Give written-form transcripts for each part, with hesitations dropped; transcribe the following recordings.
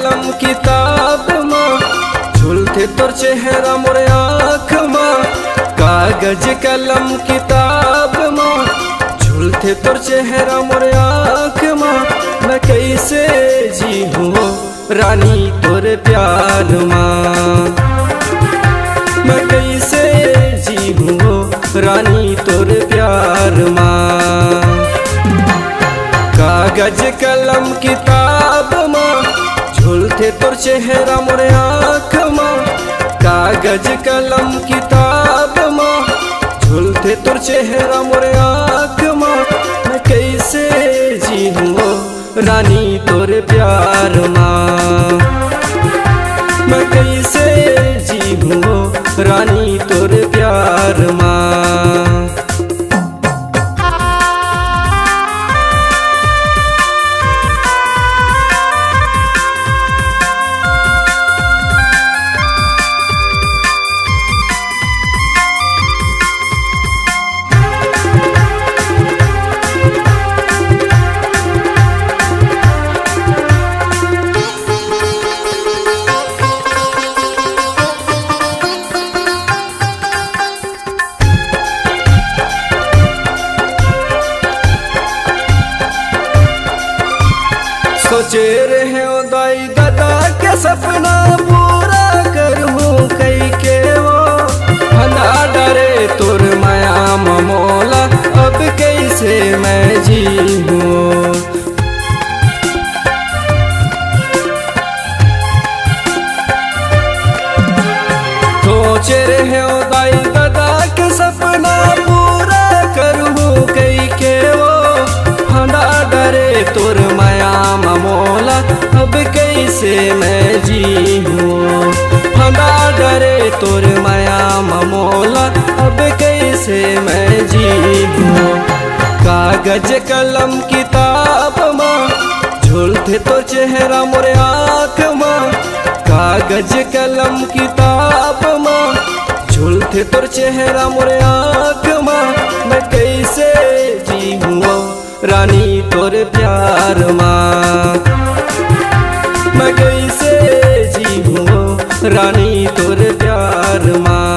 कलम किताब माँ, झूलते तोर चेहरा मोरे आँख माँ। कागज कलम किताब माँ, झूलते तोर चेहरा मोरे आँख माँ। मैं कैसे जी हूँ रानी तोरे प्यार माँ, मैं कैसे जी हूँ रानी तोरे प्यार माँ। कागज कलम किताब माँ, झूलते तोर चेहरा मोरे आँख माँ। कागज कलम किताब माँ, झूलते तोर चेहरा मोरे आँख माँ। मैं कैसे जी हूँ रानी तोरे प्यार माँ, मैं कैसे जी हूँ रानी तोरे प्यार माँ। सोचे रहे हो दाई दादा के सपना पूरा करूँ कई के वो। हना डरे तोर माया ममोला, अब कैसे मैं जी हूँ। सोचे रहे हो दाई दादा के सपना पूरा करूँ कई के वो। हना डरे तोर माया ममोला, अब कैसे मैं जी हूँ। हना डरे तोर माया ममोला, अब कैसे मैं जी हूँ। कागज कलम किताब माँ, झूलते तो चेहरा मोरे आँख माँ। कागज कलम किताब माँ, झूलते तोर चेहरा मोरे आँख माँ। मैं कैसे जी हूँ रानी तोरे प्यार माँ, मैं कैसे जी हूँ रानी तोरे प्यार माँ।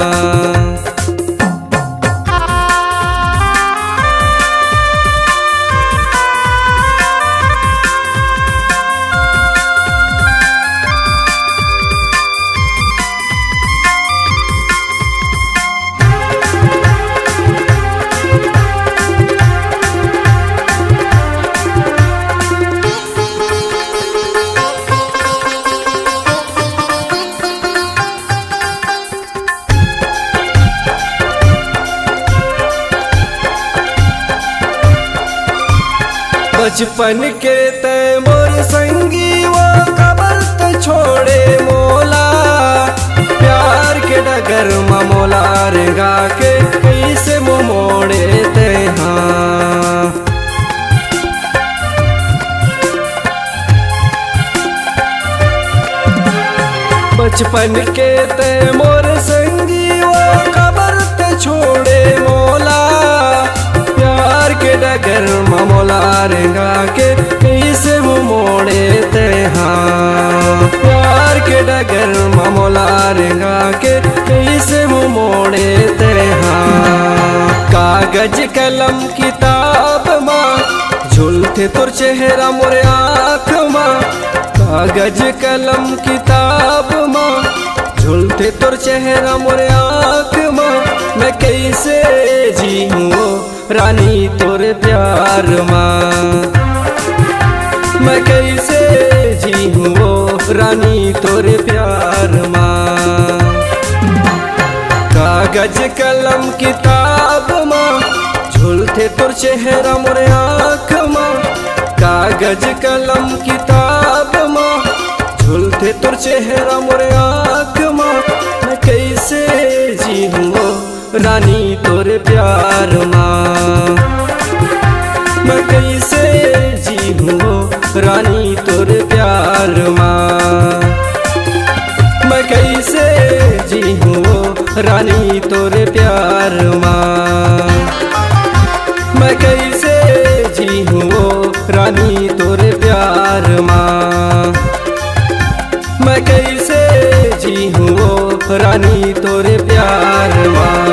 बचपन के तय मोर संगी वो कबर तो छोड़े मोला। प्यार के डगर ममोला रेगा के कैसे मोड़े ते हाँ। बचपन के तय मोर संगी वो कबर तो छोड़े मोला। प्यार के डगर ममोला रेगा के कैसे मोड़े ते हाँ। प्यार के डगर ममोला रेगा के कैसे मोड़े ते हाँ। कागज कलम किताब माँ, झूलते तोर चेहरा मोरे आँख माँ। कागज कलम किताब माँ, झूलते तोर चेहरा मोरे आँख माँ। मैं कैसे जी हूँ रानी तोरे प्यार माँ, मैं कैसे जी हूँ रानी तोरे प्यार माँ। कागज कलम किताब माँ, झूलते तोर चेहरा मोरे आँख माँ। कागज कलम किताब माँ, झूलते तोर चेहरा मोरे आँख माँ। मैं कैसे जी हूँ रानी तोरे प्यार माँ, मैं कैसे जी हूँ रानी तोरे प्यार माँ। मैं कैसे जी हूँ रानी तोरे प्यार माँ, मैं कैसे जी हूँ रानी तोरे प्यार माँ। जी हूँ रानी तोरे प्यार माँ।